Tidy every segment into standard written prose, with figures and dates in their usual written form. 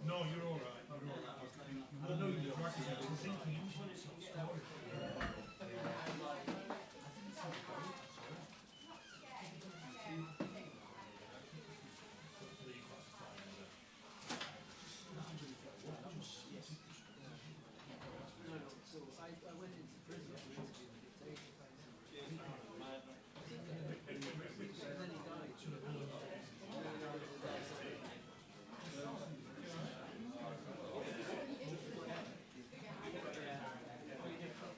No, you're all right. You're all right. I know you're right. I was thinking you should stop scoring. I went into prison for interviewing the dictator. And then he died. Yeah.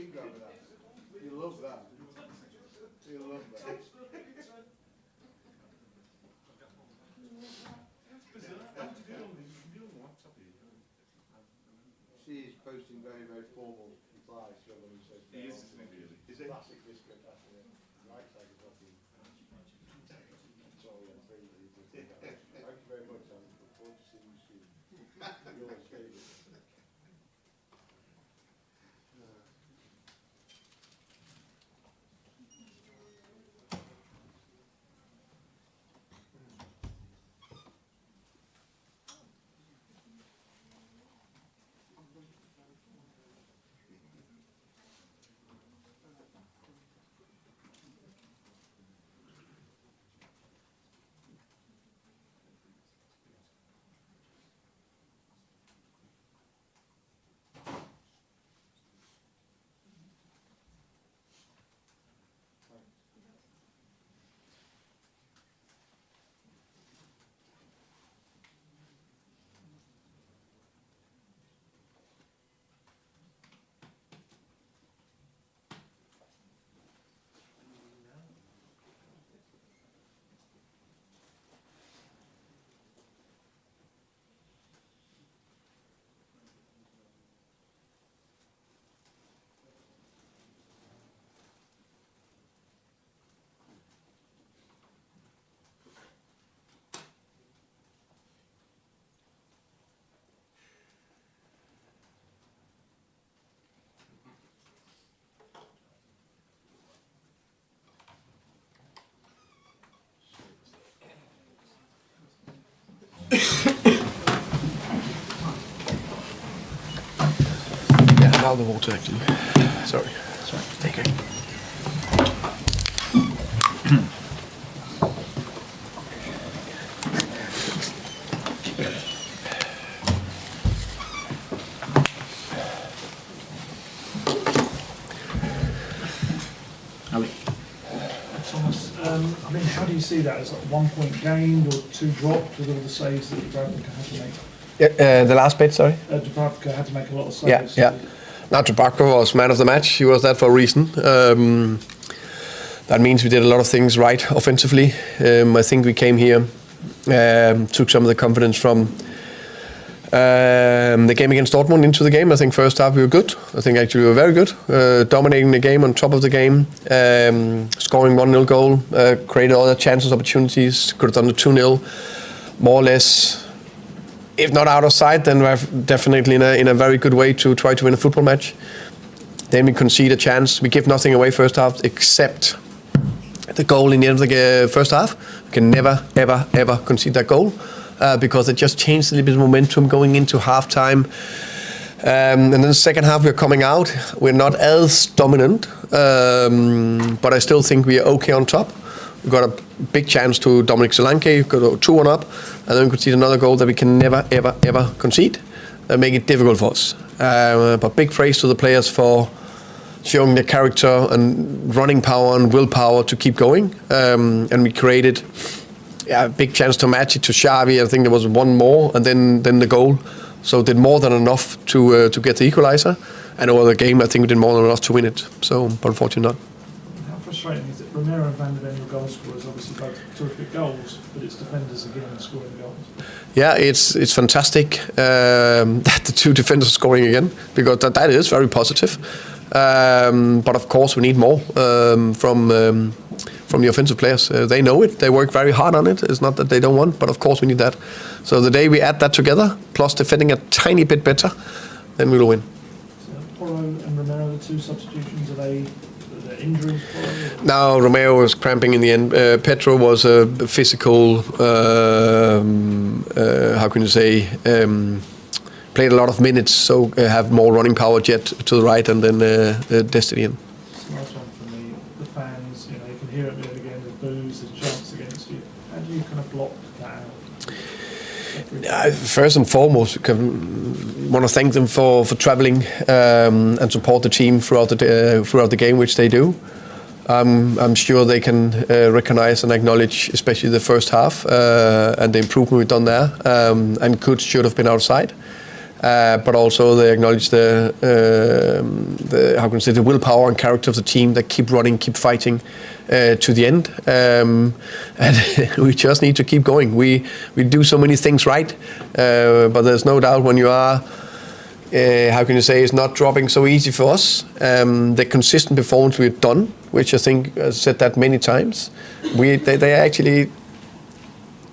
screen grabber that. You love that. You love that. She's posting very, very formal replies to everyone who says He is, isn't he, really? Is he? classic biscuit after the right side of coffee. Sorry, I'm very, very good. Thank you very much, Alan. Look forward to seeing you soon. Yours, David. Yeah, now the water actually. Sorry. Take it. Thomas, I mean, how do you see that? As like 1 point gained or 2 dropped with all the saves that Dubravka had to make? The last bit, sorry. Dubravka had to make a lot of saves. Yeah. Now Dubravka was man of the match. He was that for a reason. That means we did a lot of things right offensively. I think we came here, took some of the confidence from the game against Dortmund into the game. I think first half we were good. I think actually we were very good. Dominating the game, on top of the game, scoring 1-0 goal, created other chances, opportunities, could have done the 2-0, more or less. If not out of sight, then we're definitely in a very good way to try to win a football match. Then we concede a chance. We give nothing away first half except the goal in the end of the first half. We can never, ever, ever concede that goal because it just changed a little bit of momentum going into halftime. And then the second half, we're coming out. We're not as dominant, but I still think we are okay on top. We got a big chance to Dominic Solanke, got a 2-1 up, and then we concede another goal that we can never, ever, ever concede. That make it difficult for us. But big praise to the players for showing their character and running power and willpower to keep going. And we created a big chance to match it to Xavi. I think there was one more, and then the goal. So did more than enough to get the equalizer. And over the game, I think we did more than enough to win it. So, but unfortunately not. How frustrating is it? Romero and Van de Ven, your goal scorers, obviously both terrific goals, but it's defenders again scoring goals. Yeah, it's fantastic that the two defenders are scoring again, because that is very positive. But of course, we need more from the offensive players. They know it. They work very hard on it. It's not that they don't want, but of course we need that. So the day we add that together, plus defending a tiny bit better, then we will win. So Porro and Romero, the two substitutions, are they injuries? No, Romero was cramping in the end. Pedro was a physical, how can you say, played a lot of minutes, so have more running power jet to the right, and then Destiny in. Last one for me. The fans, you can hear it again, the boos, the chants against you. How do you kind of block that out? First and foremost, I want to thank them for traveling and support the team throughout the game, which they do. I'm sure they can recognize and acknowledge, especially the first half and the improvement we've done there. And should have been outside. but also they acknowledge the how can I say, the willpower and character of the team that keep running, keep fighting to the end, and we just need to keep going. We do so many things right, but there's no doubt when you are. How can you say, it's not dropping so easy for us. The consistent performance we've done, which I think I said that many times, they are actually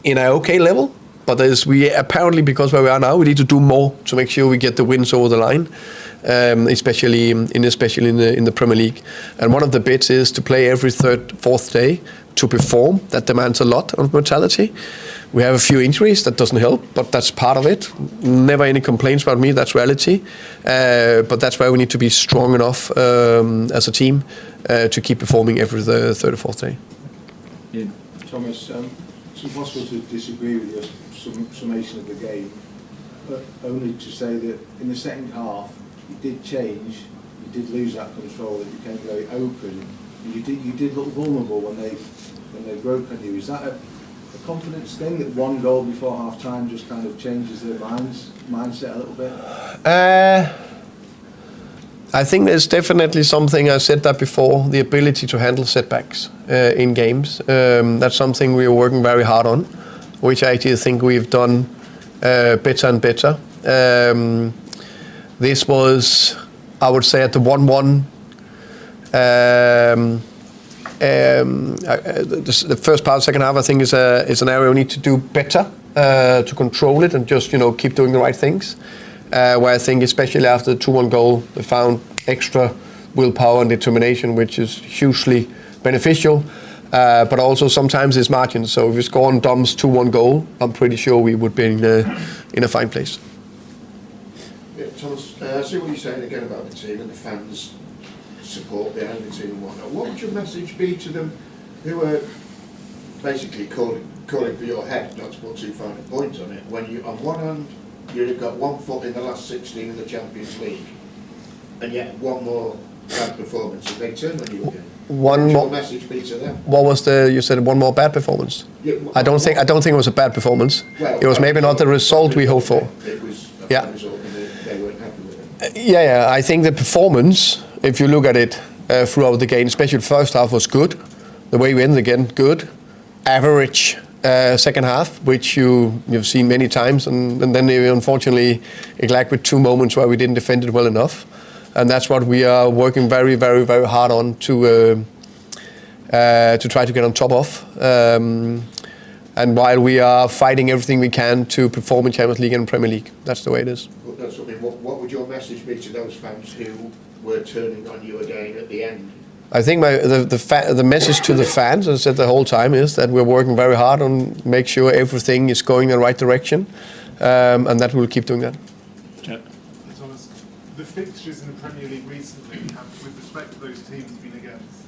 in an okay level, but we apparently, because where we are now, we need to do more to make sure we get the wins over the line, especially in the Premier League. And one of the bits is to play every fourth day to perform. That demands a lot of mentality. We have a few injuries, that doesn't help, but that's part of it. Never any complaints about me, that's reality. But that's why we need to be strong enough as a team to keep performing every the third or fourth day. Yeah. Thomas, it's impossible to disagree with your summation of the game, but only to say that in the second half, you did change, you did lose that control, it became very open, and you did look vulnerable when they broke on you. Is that a confidence thing, that one goal before half time just kind of changes their mindset a little bit? I think there's definitely something, I said that before, the ability to handle setbacks in games. That's something we are working very hard on, which I actually think we've done better and better. This was, I would say, at the 1-1. The first part of the second half, I think, is an area we need to do better to control it and just keep doing the right things. Where I think, especially after the 2-1 goal, they found extra willpower and determination, which is hugely beneficial. But also sometimes it's margins. So if we score on Dom's 2-1 goal, I'm pretty sure we would be in a fine place. Yeah, Thomas, I see what you're saying again about the team and the fans' support behind the team and whatnot. What would your message be to them who are basically calling for your head, not to put too fine a point on it, when you, on one hand, you've got 1 foot in the last 16 of the Champions League, and yet one more bad performance, and they turn on you again? What would your message be to them? What was you said one more bad performance? Yeah, I don't think it was a bad performance. Well, it was maybe not the result we hoped for. It was a Yeah. result, and they weren't happy with it. Yeah, I think the performance, if you look at it throughout the game, especially the first half, was good. The way we ended again, good. Average second half, which you've seen many times, and then we unfortunately lacked with 2 moments where we didn't defend it well enough. And that's what we are working very, very, very hard on to try to get on top of. And while we are fighting everything we can to perform in Champions League and Premier League, that's the way it is. Well, that's what I mean. What would your message be to those fans who were turning on you again at the end? I think the message to the fans, as I said the whole time, is that we're working very hard on make sure everything is going in the right direction, and that we'll keep doing that. Thomas, the fixtures in the Premier League recently have, with respect to those teams, been against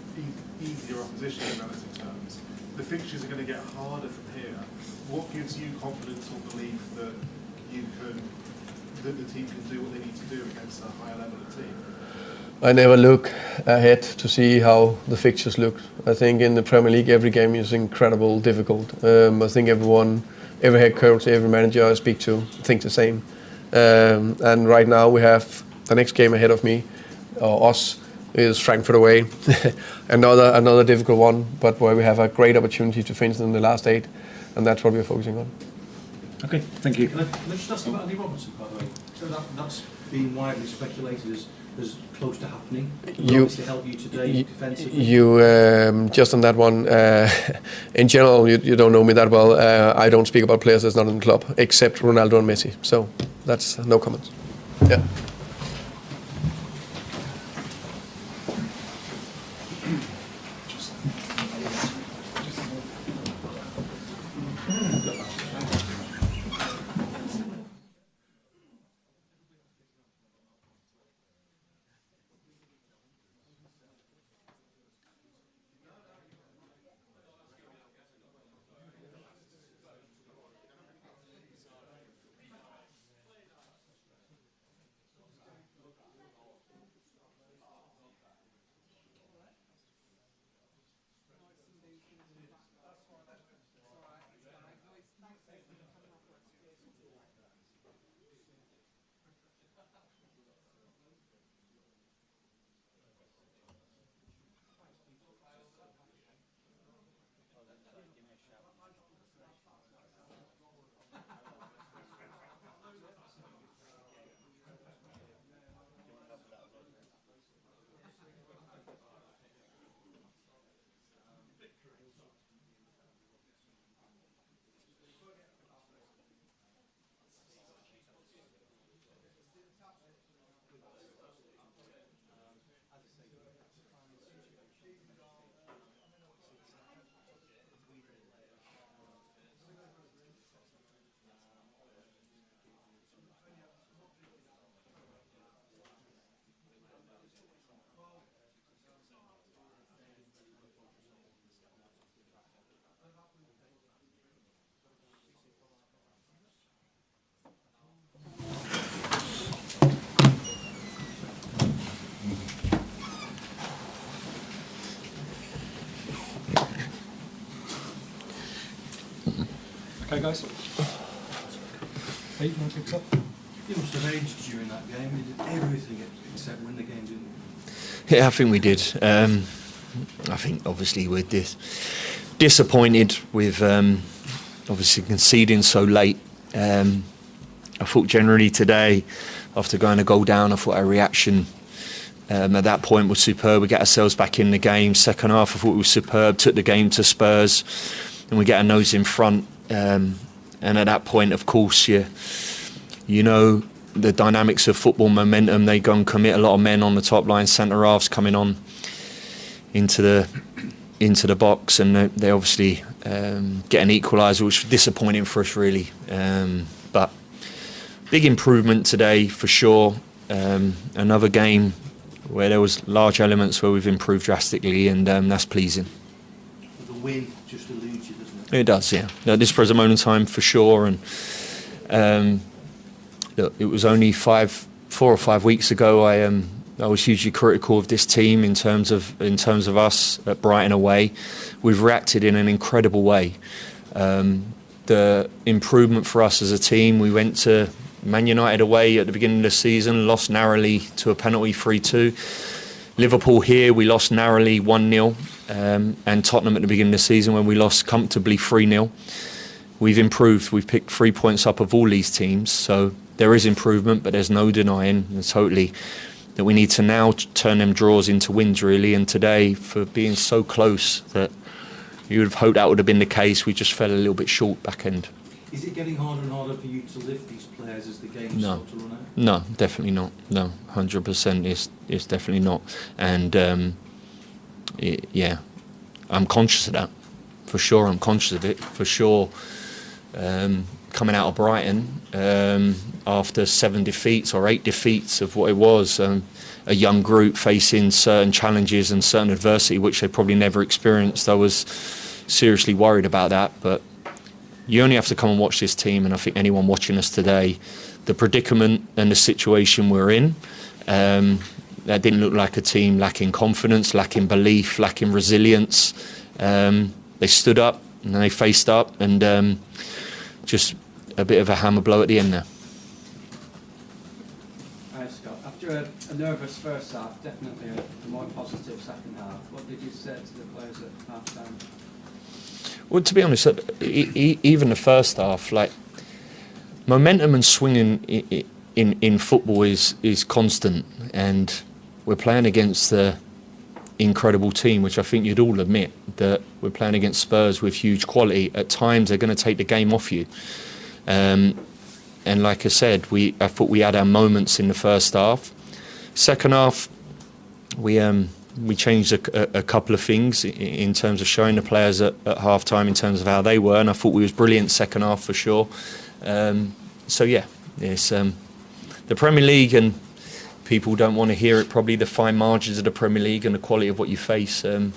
easier opposition in relative terms. The fixtures are going to get harder from here. What gives you confidence or belief that the team can do what they need to do against a higher level of team? I never look ahead to see how the fixtures look. I think in the Premier League every game is incredibly difficult. I think every head coach, every manager I speak to thinks the same. And right now we have the next game ahead of me, or us, is Frankfurt away. another difficult one, but where we have a great opportunity to finish in the last 8, and that's what we're focusing on. Okay, thank you. Can I just ask about Andy Robertson, by the way? So that's been widely speculated as close to happening. Will obviously help you today defensively. Just on that one, in general, you don't know me that well. I don't speak about players that's not in the club, except Ronaldo and Messi. So that's no comments. Yeah. Okay, guys. Hey, you want to pick this up? You must have aged during that game. You did everything except win the game, didn't you? Yeah, I think we did. I think obviously we're disappointed with obviously conceding so late. I thought generally today, after going a goal down, I thought our reaction at that point was superb. We get ourselves back in the game. Second half, I thought we were superb. Took the game to Spurs, and we get our nose in front. And at that point, of course, you know the dynamics of football momentum. They go and commit a lot of men on the top line, centre halves coming on into the box, and they obviously get an equaliser, which was disappointing for us really. But big improvement today for sure. Another game where there was large elements where we've improved drastically, and that's pleasing. The win just eludes you, doesn't it? It does, yeah. At this present moment in time, for sure. And look, it was only 4 or 5 weeks ago I was hugely critical of this team in terms of us at Brighton away. We've reacted in an incredible way. The improvement for us as a team, we went to Man United away at the beginning of the season, lost narrowly to a penalty 3-2. Liverpool here, we lost narrowly 1-0, and Tottenham at the beginning of the season when we lost comfortably 3-0. We've improved. We've picked 3 points up of all these teams, so there is improvement, but there's no denying totally that we need to now turn them draws into wins really. And today, for being so close that you would have hoped that would have been the case, we just fell a little bit short back end. Is it getting harder and harder for you to lift these players as the games No. start to run out? No, definitely not. No, 100% it's definitely not. And yeah, I'm conscious of that. For sure, I'm conscious of it. For sure, coming out of Brighton after 7 defeats or 8 defeats of what it was, a young group facing certain challenges and certain adversity which they probably never experienced. I was seriously worried about that, but you only have to come and watch this team, and I think anyone watching us today, the predicament and the situation we're in, that didn't look like a team lacking confidence, lacking belief, lacking resilience. They stood up and they faced up, and just a bit of a hammer blow at the end there. Hi Scott. After a nervous first half, definitely a more positive second half, what did you say to the players at half time? Well, to be honest, even the first half, like momentum and swinging in football is constant, and we're playing against the incredible team, which I think you'd all admit that we're playing against Spurs with huge quality. At times, they're going to take the game off you, and like I said, I thought we had our moments in the first half. Second half, we changed a couple of things in terms of showing the players at half time in terms of how they were, and I thought we was brilliant second half for sure. So yeah, it's the Premier League, and people don't want to hear it probably, the fine margins of the Premier League and the quality of what you face. It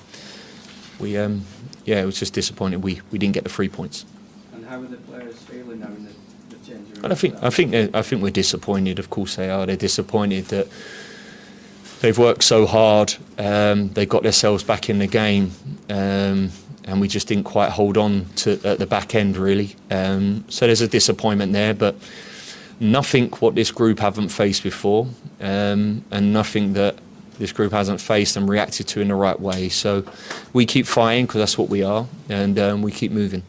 was just disappointing we didn't get the 3 points. And how are the players feeling now in the change room? And I think we're disappointed. Of course they are. They're disappointed that they've worked so hard. They got themselves back in the game, and we just didn't quite hold on to at the back end really. So there's a disappointment there, but nothing what this group haven't faced before, and nothing that this group hasn't faced and reacted to in the right way. So we keep fighting because that's what we are, and we keep moving.